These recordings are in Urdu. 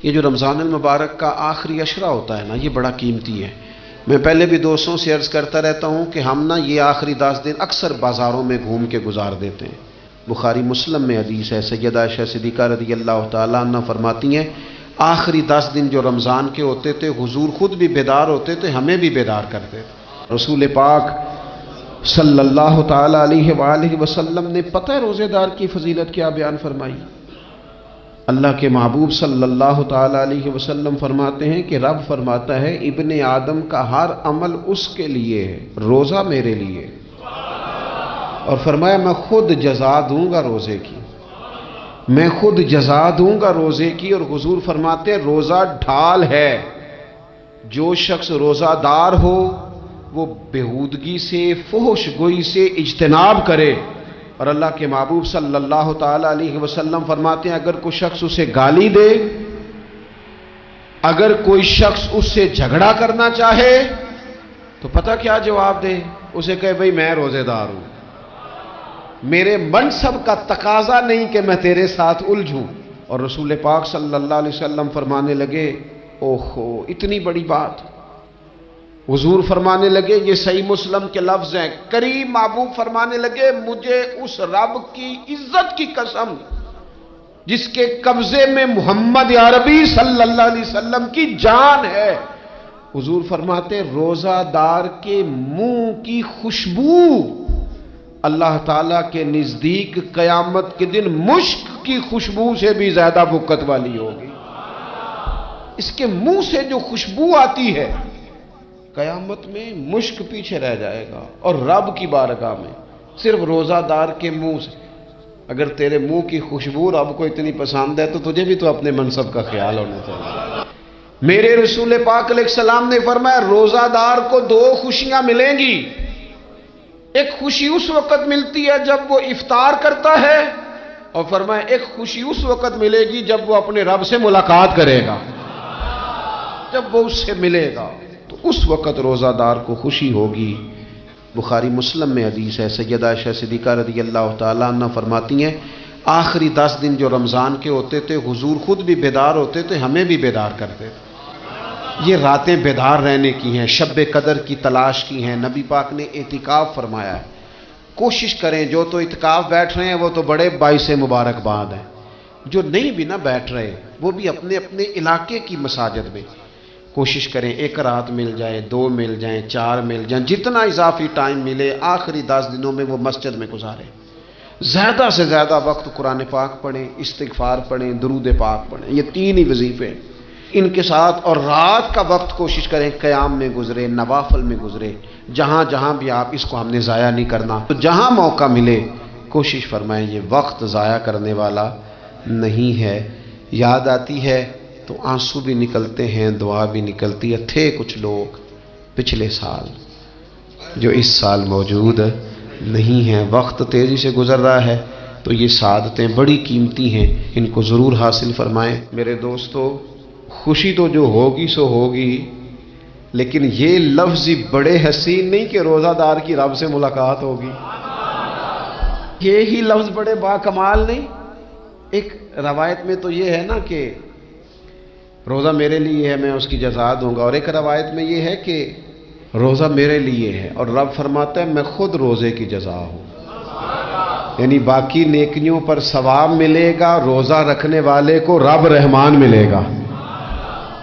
یہ جو رمضان المبارک کا آخری عشرہ ہوتا ہے نا، یہ بڑا قیمتی ہے۔ میں پہلے بھی دوستوں سے عرض کرتا رہتا ہوں کہ ہم نا یہ آخری 10 دن اکثر بازاروں میں گھوم کے گزار دیتے ہیں۔ بخاری مسلم میں حدیث ہے، سیدہ عائشہ صدیقہ رضی اللہ تعالیٰ عنہ فرماتی ہیں، آخری 10 دن جو رمضان کے ہوتے تھے حضور خود بھی بیدار ہوتے تھے، ہمیں بھی بیدار کرتے تھے۔ رسول پاک صلی اللہ تعالیٰ علیہ وآلہ وسلم نے پتہ ہے روزے دار کی فضیلت کیا بیان فرمائی؟ اللہ کے محبوب صلی اللہ تعالیٰ علیہ وسلم فرماتے ہیں کہ رب فرماتا ہے ابن آدم کا ہر عمل اس کے لیے ہے، روزہ میرے لیے، اور فرمایا میں خود جزا دوں گا روزے کی، میں خود جزا دوں گا روزے کی۔ اور حضور فرماتے ہیں روزہ ڈھال ہے، جو شخص روزہ دار ہو وہ بےہودگی سے، فحش گوئی سے اجتناب کرے۔ اور اللہ کے محبوب صلی اللہ تعالیٰ علیہ وسلم فرماتے ہیں اگر کوئی شخص اسے گالی دے، اگر کوئی شخص اس سے جھگڑا کرنا چاہے تو پتہ کیا جواب دے؟ اسے کہے بھئی میں روزے دار ہوں، میرے منصب کا تقاضا نہیں کہ میں تیرے ساتھ الجھوں۔ اور رسول پاک صلی اللہ علیہ وسلم فرمانے لگے اوہو اتنی بڑی بات۔ حضور فرمانے لگے، یہ صحیح مسلم کے لفظ ہیں، کریم محبوب فرمانے لگے مجھے اس رب کی عزت کی قسم جس کے قبضے میں محمد عربی صلی اللہ علیہ وسلم کی جان ہے، حضور فرماتے روزہ دار کے منہ کی خوشبو اللہ تعالیٰ کے نزدیک قیامت کے دن مشک کی خوشبو سے بھی زیادہ بکت والی ہوگی۔ اس کے منہ سے جو خوشبو آتی ہے قیامت میں مشک پیچھے رہ جائے گا، اور رب کی بارگاہ میں صرف روزہ دار کے منہ سے۔ اگر تیرے منہ کی خوشبو رب کو اتنی پسند ہے تو تجھے بھی تو اپنے منصب کا خیال ہونا چاہیے۔ میرے رسول پاک علیہ السلام نے فرمایا روزہ دار کو 2 خوشیاں ملیں گی، ایک خوشی اس وقت ملتی ہے جب وہ افطار کرتا ہے، اور فرمایا ایک خوشی اس وقت ملے گی جب وہ اپنے رب سے ملاقات کرے گا، جب وہ اس سے ملے گا تو اس وقت روزہ دار کو خوشی ہوگی۔ بخاری مسلم میں حدیث ہے، سیدہ عائشہ صدیقہ رضی اللہ تعالیٰ عنہ فرماتی ہیں آخری 10 دن جو رمضان کے ہوتے تھے حضور خود بھی بیدار ہوتے تھے، ہمیں بھی بیدار کرتے تھے۔ یہ راتیں بیدار رہنے کی ہیں، شب قدر کی تلاش کی ہیں۔ نبی پاک نے اعتکاف فرمایا ہے، کوشش کریں جو تو اعتکاف بیٹھ رہے ہیں وہ تو بڑے باعث مبارکباد ہیں، جو نہیں بھی نہ بیٹھ رہے وہ بھی اپنے اپنے علاقے کی مساجد میں کوشش کریں 1 رات مل جائے، 2 مل جائیں، 4 مل جائیں، جتنا اضافی ٹائم ملے آخری 10 دنوں میں وہ مسجد میں گزاریں۔ زیادہ سے زیادہ وقت قرآن پاک پڑھیں، استغفار پڑھیں، درود پاک پڑھیں، یہ 3 ہی وظیفے ان کے ساتھ۔ اور رات کا وقت کوشش کریں قیام میں گزرے، نوافل میں گزرے، جہاں جہاں بھی آپ اس کو ہم نے ضائع نہیں کرنا، تو جہاں موقع ملے کوشش فرمائیں یہ وقت ضائع کرنے والا نہیں ہے۔ یاد آتی ہے تو آنسو بھی نکلتے ہیں، دعا بھی نکلتی ہے۔ تھے کچھ لوگ پچھلے سال جو اس سال موجود نہیں ہیں، وقت تیزی سے گزر رہا ہے، تو یہ سعادتیں بڑی قیمتی ہیں، ان کو ضرور حاصل فرمائیں۔ میرے دوستو خوشی تو جو ہوگی سو ہوگی، لیکن یہ لفظ بڑے حسین نہیں کہ روزہ دار کی رب سے ملاقات ہوگی، یہی لفظ بڑے باکمال نہیں؟ ایک روایت میں تو یہ ہے نا کہ روزہ میرے لیے ہے میں اس کی جزا دوں گا، اور ایک روایت میں یہ ہے کہ روزہ میرے لیے ہے اور رب فرماتا ہے میں خود روزے کی جزا ہوں، یعنی باقی نیکیوں پر ثواب ملے گا، روزہ رکھنے والے کو رب رحمان ملے گا۔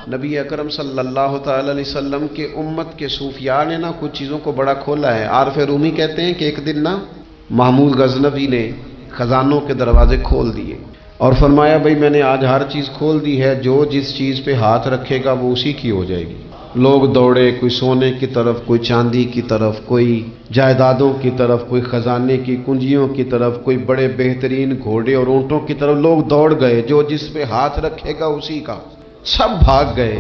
نبی اکرم صلی اللہ تعالی علیہ وسلم کے امت کے صوفیاء نے نا کچھ چیزوں کو بڑا کھولا ہے۔ عارف رومی کہتے ہیں کہ ایک دن نا محمود غزنوی نے خزانوں کے دروازے کھول دیے اور فرمایا بھئی میں نے آج ہر چیز کھول دی ہے، جو جس چیز پہ ہاتھ رکھے گا وہ اسی کی ہو جائے گی۔ لوگ دوڑے، کوئی سونے کی طرف، کوئی چاندی کی طرف، کوئی جائیدادوں کی طرف، کوئی خزانے کی کنجیوں کی طرف، کوئی بڑے بہترین گھوڑے اور اونٹوں کی طرف، لوگ دوڑ گئے، جو جس پہ ہاتھ رکھے گا اسی کا۔ سب بھاگ گئے،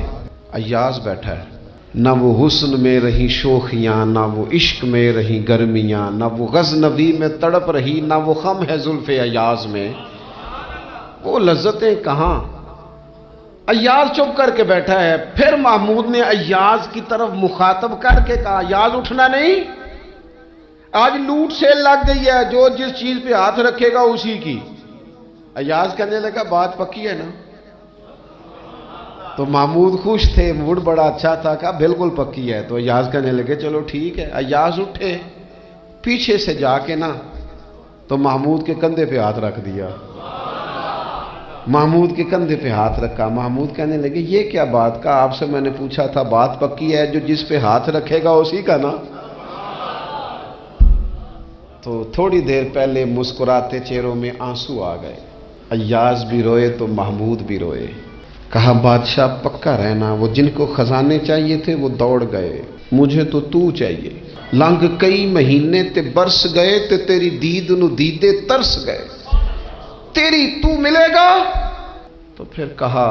ایاز بیٹھا ہے، نہ وہ حسن میں رہی شوخیاں، نہ وہ عشق میں رہی گرمیاں، نہ وہ غزنوی میں تڑپ رہی، نہ وہ خم ہے زلف ایاز میں، وہ لذتیں کہاں۔ ایاز چپ کر کے بیٹھا ہے۔ پھر محمود نے ایاز کی طرف مخاطب کر کے کہا ایاز اٹھنا نہیں، آج لوٹ سیل لگ گئی ہے، جو جس چیز پہ ہاتھ رکھے گا اسی کی۔ ایاز کہنے لگا بات پکی ہے نا، تو محمود خوش تھے، موڈ بڑا اچھا تھا، کہا بالکل پکی ہے. تو ایاز کہنے لگے چلو ٹھیک ہے. ایاز اٹھے، پیچھے سے جا کے نا تو محمود کے کندھے پہ ہاتھ رکھ دیا. محمود کے کندھے پہ ہاتھ رکھا. محمود کہنے لگے یہ کیا بات کا، آپ سے میں نے پوچھا تھا بات پکی ہے، جو جس پہ ہاتھ رکھے گا اسی کا نا. تو تھوڑی دیر پہلے مسکراتے چہروں میں آنسو آ گئے. ایاز بھی روئے تو محمود بھی روئے. کہا بادشاہ پکا رہنا، وہ جن کو خزانے چاہیے تھے وہ دوڑ گئے، مجھے تو چاہیے. لنگ کئی مہینے تے برس گئے تے تیری دید نو دیدے ترس گئے، تیری تو ملے گا. تو پھر کہا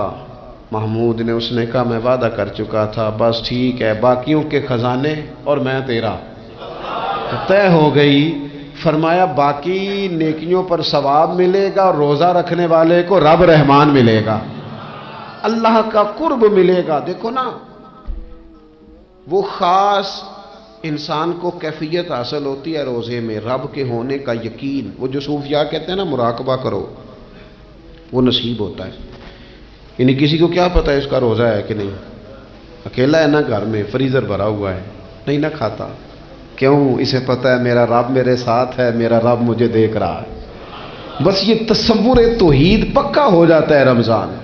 محمود نے، اس نے کہا میں وعدہ کر چکا تھا، بس ٹھیک ہے، باقیوں کے خزانے اور میں تیرا. طے ہو گئی. فرمایا باقی نیکیوں پر ثواب ملے گا، اور روزہ رکھنے والے کو رب رحمان ملے گا، اللہ کا قرب ملے گا. دیکھو نا، وہ خاص انسان کو کیفیت حاصل ہوتی ہے روزے میں، رب کے ہونے کا یقین. وہ جو صوفیاء کہتے ہیں نا مراقبہ کرو، وہ نصیب ہوتا ہے. یعنی کسی کو کیا پتا ہے اس کا روزہ ہے کہ نہیں، اکیلا ہے نا گھر میں، فریزر بھرا ہوا ہے، نہیں نہ کھاتا. کیوں؟ اسے پتا ہے میرا رب میرے ساتھ ہے، میرا رب مجھے دیکھ رہا ہے. بس یہ تصور توحید پکا ہو جاتا ہے رمضان.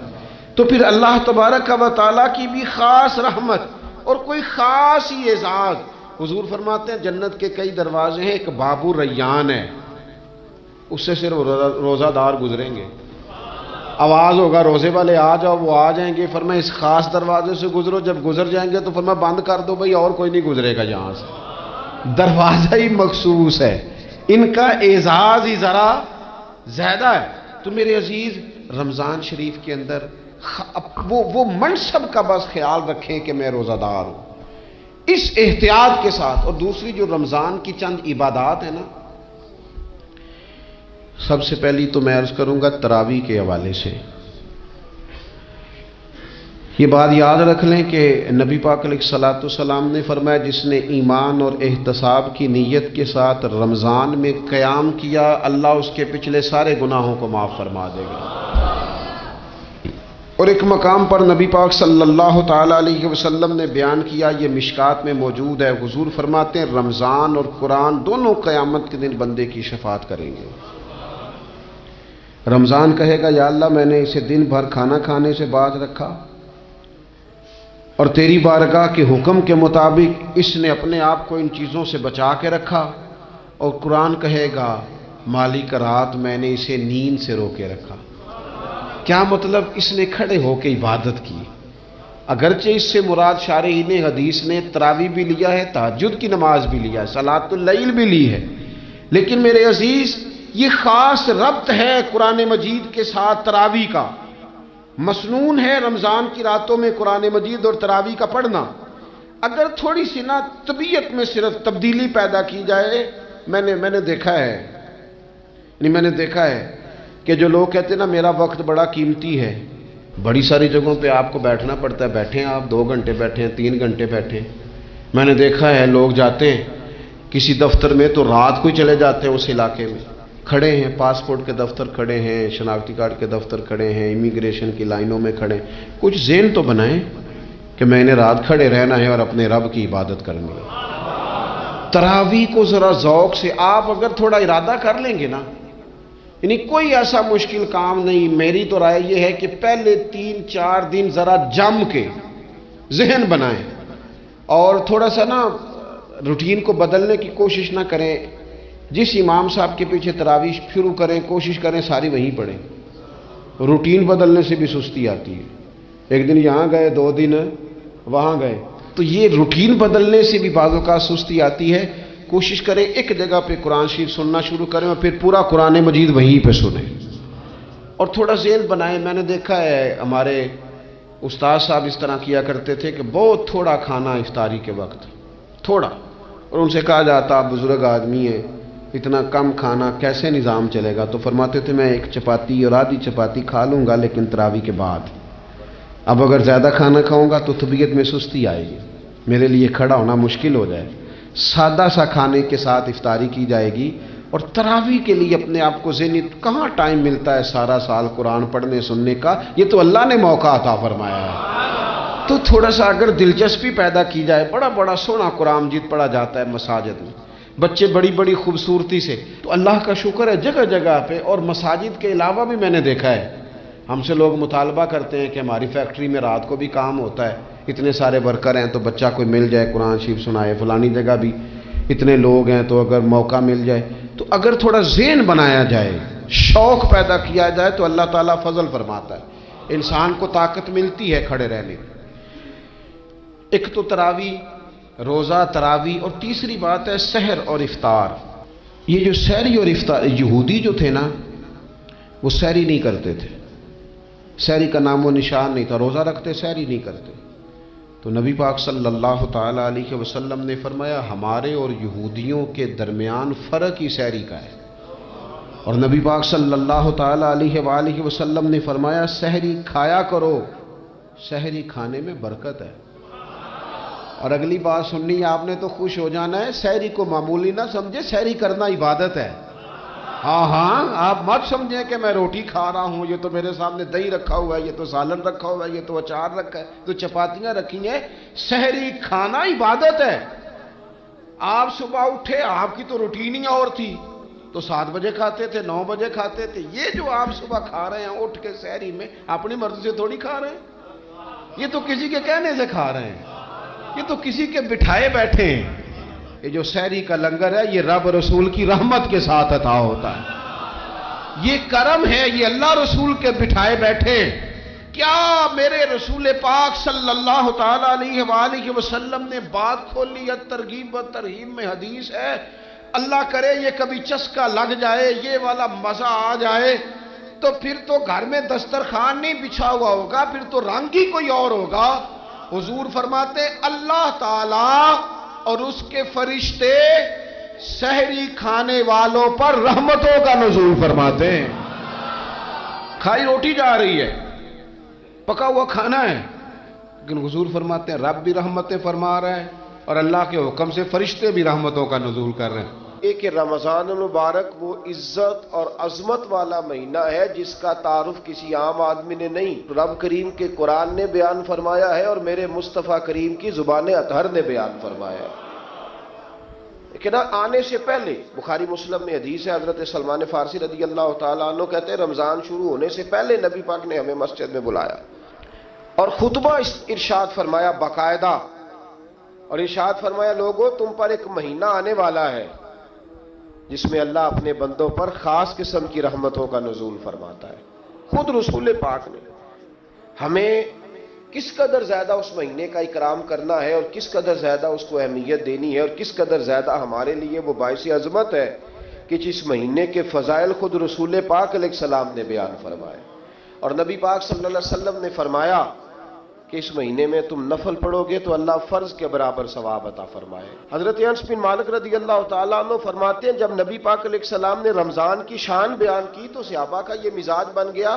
تو پھر اللہ تبارک و تعالیٰ کی بھی خاص رحمت اور کوئی خاص ہی اعزاز. حضور فرماتے ہیں جنت کے کئی دروازے ہیں، ایک باب الریان ہے، اس سے صرف روزہ دار گزریں گے. آواز ہوگا روزے والے آ جاؤ، وہ آ جائیں گے. فرمایا اس خاص دروازے سے گزرو. جب گزر جائیں گے تو فرمایا بند کر دو بھائی، اور کوئی نہیں گزرے گا یہاں سے. دروازہ ہی مخصوص ہے، ان کا اعزاز ہی ذرا زیادہ ہے. تو میرے عزیز، رمضان شریف کے اندر وہ منصب کا بس خیال رکھیں کہ میں روزہ دار ہوں، اس احتیاط کے ساتھ. اور دوسری جو رمضان کی چند عبادات ہیں نا، سب سے پہلی تو میں عرض کروں گا تراویح کے حوالے سے. یہ بات یاد رکھ لیں کہ نبی پاک علیہ الصلوۃ والسلام نے فرمایا جس نے ایمان اور احتساب کی نیت کے ساتھ رمضان میں قیام کیا، اللہ اس کے پچھلے سارے گناہوں کو معاف فرما دے گا. اور ایک مقام پر نبی پاک صلی اللہ تعالی علیہ وسلم نے بیان کیا، یہ مشکات میں موجود ہے. حضور فرماتے ہیں رمضان اور قرآن دونوں قیامت کے دن بندے کی شفاعت کریں گے. رمضان کہے گا یا اللہ میں نے اسے دن بھر کھانا کھانے سے باز رکھا، اور تیری بارگاہ کے حکم کے مطابق اس نے اپنے آپ کو ان چیزوں سے بچا کے رکھا. اور قرآن کہے گا مالک رات میں نے اسے نیند سے روکے رکھا. کیا مطلب؟ اس نے کھڑے ہو کے عبادت کی. اگرچہ اس سے مراد شارحین حدیث نے تراویح بھی لیا ہے، تہجد کی نماز بھی لیا ہے، صلاۃ اللیل بھی لی ہے، لیکن میرے عزیز یہ خاص ربط ہے قرآن مجید کے ساتھ تراویح کا. مسنون ہے رمضان کی راتوں میں قرآن مجید اور تراویح کا پڑھنا. اگر تھوڑی سی نا طبیعت میں صرف تبدیلی پیدا کی جائے، میں نے دیکھا ہے کہ جو لوگ کہتے ہیں نا میرا وقت بڑا قیمتی ہے، بڑی ساری جگہوں پہ آپ کو بیٹھنا پڑتا ہے، بیٹھیں آپ 2 گھنٹے بیٹھیں، 3 گھنٹے بیٹھیں. میں نے دیکھا ہے لوگ جاتے ہیں کسی دفتر میں تو رات کو ہی چلے جاتے ہیں اس علاقے میں، کھڑے ہیں، پاسپورٹ کے دفتر کھڑے ہیں، شناختی کارڈ کے دفتر کھڑے ہیں، امیگریشن کی لائنوں میں کھڑے ہیں. کچھ ذہن تو بنائیں کہ میں نے رات کھڑے رہنا ہے اور اپنے رب کی عبادت کرنی ہے. تراویح کو ذرا ذوق سے آپ اگر تھوڑا ارادہ کر لیں گے نا، یعنی کوئی ایسا مشکل کام نہیں. میری تو رائے یہ ہے کہ پہلے 3-4 دن ذرا جم کے ذہن بنائیں اور تھوڑا سا نا روٹین کو بدلنے کی کوشش نہ کریں. جس امام صاحب کے پیچھے تراویح شروع کریں کوشش کریں ساری وہیں پڑھیں. روٹین بدلنے سے بھی سستی آتی ہے. ایک دن یہاں گئے، 2 دن وہاں گئے، تو یہ روٹین بدلنے سے بھی بعض اوقات سستی آتی ہے. کوشش کریں ایک جگہ پہ قرآن شریف سننا شروع کریں اور پھر پورا قرآن مجید وہیں پہ سنیں اور تھوڑا ذہن بنائیں. میں نے دیکھا ہے ہمارے استاد صاحب اس طرح کیا کرتے تھے کہ بہت تھوڑا کھانا افطاری کے وقت، تھوڑا، اور ان سے کہا جاتا آپ بزرگ آدمی ہیں، اتنا کم کھانا کیسے نظام چلے گا؟ تو فرماتے تھے میں 1 چپاتی اور آدھی چپاتی کھا لوں گا لیکن تراویح کے بعد. اب اگر زیادہ کھانا کھاؤں گا تو طبیعت میں سستی آئے گی، میرے لیے کھڑا ہونا مشکل ہو جائے. سادہ سا کھانے کے ساتھ افطاری کی جائے گی. اور تراویح کے لیے اپنے آپ کو ذہنی کہاں ٹائم ملتا ہے سارا سال قرآن پڑھنے سننے کا؟ یہ تو اللہ نے موقع عطا فرمایا ہے. تو تھوڑا سا اگر دلچسپی پیدا کی جائے، بڑا بڑا سونا قرآن مجید پڑھا جاتا ہے مساجد میں، بچے بڑی بڑی خوبصورتی سے، تو اللہ کا شکر ہے جگہ جگہ پہ، اور مساجد کے علاوہ بھی میں نے دیکھا ہے، ہم سے لوگ مطالبہ کرتے ہیں کہ ہماری فیکٹری میں رات کو بھی کام ہوتا ہے، اتنے سارے ورکر ہیں تو بچہ کوئی مل جائے قرآن شریف سنائے، فلانی جگہ بھی اتنے لوگ ہیں تو اگر موقع مل جائے، تو اگر تھوڑا ذہن بنایا جائے، شوق پیدا کیا جائے تو اللہ تعالیٰ فضل فرماتا ہے، انسان کو طاقت ملتی ہے کھڑے رہنے کی۔ ایک تو تراوی، روزہ، تراوی، اور تیسری بات ہے سحر اور افطار۔ یہ جو سحری اور افطار، یہودی جو تھے نا وہ سحری نہیں کرتے تھے، سحری کا نام و نشان نہیں تھا، روزہ رکھتے سحری نہیں کرتے، تو نبی پاک صلی اللہ تعالی علیہ وسلم نے فرمایا ہمارے اور یہودیوں کے درمیان فرق ہی سحری کا ہے، اور نبی پاک صلی اللہ تعالی علیہ وآلہ وسلم نے فرمایا سحری کھایا کرو، سحری کھانے میں برکت ہے۔ اور اگلی بات سننی آپ نے تو خوش ہو جانا ہے، سحری کو معمولی نہ سمجھے، سحری کرنا عبادت ہے۔ ہاں آپ مت سمجھیں کہ میں روٹی کھا رہا ہوں، یہ تو میرے سامنے دہی رکھا ہوا ہے، یہ تو سالن رکھا ہوا ہے، یہ تو اچار رکھا ہے، تو چپاتیاں رکھی ہیں۔ سحری کھانا عبادت ہے۔ آپ صبح اٹھے، آپ کی تو روٹین ہی اور تھی، تو 7 بجے کھاتے تھے، 9 بجے کھاتے تھے، یہ جو آپ صبح کھا رہے ہیں اٹھ کے سحری میں، اپنی مرضی سے تھوڑی کھا رہے ہیں، یہ تو کسی کے کہنے سے کھا رہے ہیں، یہ تو کسی کے بٹھائے بیٹھے ہیں۔ یہ جو سحری کا لنگر ہے یہ رب رسول کی رحمت کے ساتھ عطا ہوتا ہے، یہ کرم ہے، یہ اللہ رسول کے بٹھائے بیٹھے۔ کیا میرے رسول پاک صلی اللہ تعالی علیہ وآلہ وسلم نے بات کھولی ہے، ترغیب و ترہیب میں حدیث ہے، اللہ کرے یہ کبھی چسکا لگ جائے، یہ والا مزہ آ جائے، تو پھر تو گھر میں دسترخوان نہیں بچھا ہوا ہوگا، پھر تو رنگ ہی کوئی اور ہوگا۔ حضور فرماتے اللہ تعالی اور اس کے فرشتے سحری کھانے والوں پر رحمتوں کا نزول فرماتے ہیں۔ کھائی روٹی جا رہی ہے، پکا ہوا کھانا ہے، لیکن حضور فرماتے ہیں رب بھی رحمتیں فرما رہا ہے، اور اللہ کے حکم سے فرشتے بھی رحمتوں کا نزول کر رہے ہیں۔ ایک رمضان المبارک وہ عزت اور عظمت والا مہینہ ہے جس کا تعارف کسی عام آدمی نے نہیں، رب کریم کے قرآن نے بیان فرمایا ہے اور میرے مصطفیٰ کریم کی زبان اطہر نے بیان فرمایا ہے۔ لیکن آنے سے پہلے بخاری مسلم میں حدیث ہے، حضرت سلمان فارسی رضی اللہ تعالیٰ عنہ کہتے ہیں رمضان شروع ہونے سے پہلے نبی پاک نے ہمیں مسجد میں بلایا اور خطبہ ارشاد فرمایا باقاعدہ، اور ارشاد فرمایا لوگو تم پر ایک مہینہ آنے والا ہے جس میں اللہ اپنے بندوں پر خاص قسم کی رحمتوں کا نزول فرماتا ہے۔ خود رسول پاک نے ہمیں کس قدر زیادہ اس مہینے کا اکرام کرنا ہے اور کس قدر زیادہ اس کو اہمیت دینی ہے اور کس قدر زیادہ ہمارے لیے وہ باعث عظمت ہے کہ جس مہینے کے فضائل خود رسول پاک علیہ السلام نے بیان فرمائے، اور نبی پاک صلی اللہ علیہ وسلم نے فرمایا کہ اس مہینے میں تم نفل پڑھو گے تو اللہ فرض کے برابر ثواب عطا فرمائے۔ حضرت انس بن مالک رضی اللہ تعالیٰ عنہ فرماتے ہیں جب نبی پاک علیہ السلام نے رمضان کی شان بیان کی تو صحابہ کا یہ مزاج بن گیا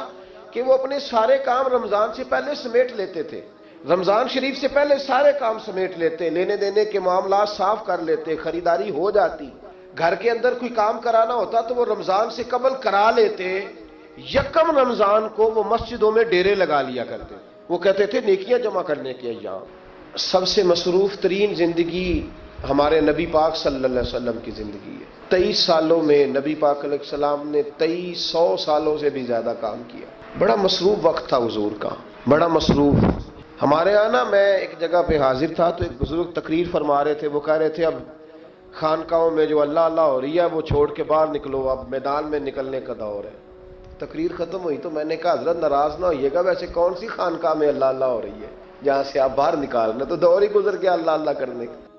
کہ وہ اپنے سارے کام رمضان سے پہلے سمیٹ لیتے تھے، رمضان شریف سے پہلے سارے کام سمیٹ لیتے، لینے دینے کے معاملات صاف کر لیتے، خریداری ہو جاتی، گھر کے اندر کوئی کام کرانا ہوتا تو وہ رمضان سے قبل کرا لیتے، یکم رمضان کو وہ مسجدوں میں ڈیرے لگا لیا کرتے، وہ کہتے تھے نیکیاں جمع کرنے کے ایام۔ سب سے مصروف ترین زندگی ہمارے نبی پاک صلی اللہ علیہ وسلم کی زندگی ہے۔ 23 سالوں میں نبی پاک علیہ السلام نے 2300 سالوں سے بھی زیادہ کام کیا۔ بڑا مصروف وقت تھا حضور کا، بڑا مصروف۔ ہمارے یہاں نا میں ایک جگہ پہ حاضر تھا تو ایک بزرگ تقریر فرما رہے تھے، وہ کہہ رہے تھے اب خانقاہوں میں جو اللہ اللہ ہو رہی ہے وہ چھوڑ کے باہر نکلو، اب میدان میں نکلنے کا دور ہے۔ تقریر ختم ہوئی تو میں نے کہا حضرت ناراض نہ ہوئیے گا، ویسے کون سی خانقاہ میں اللہ اللہ ہو رہی ہے جہاں سے آپ باہر نکالنا، تو دور ہی گزر گیا اللہ اللہ کرنے کا۔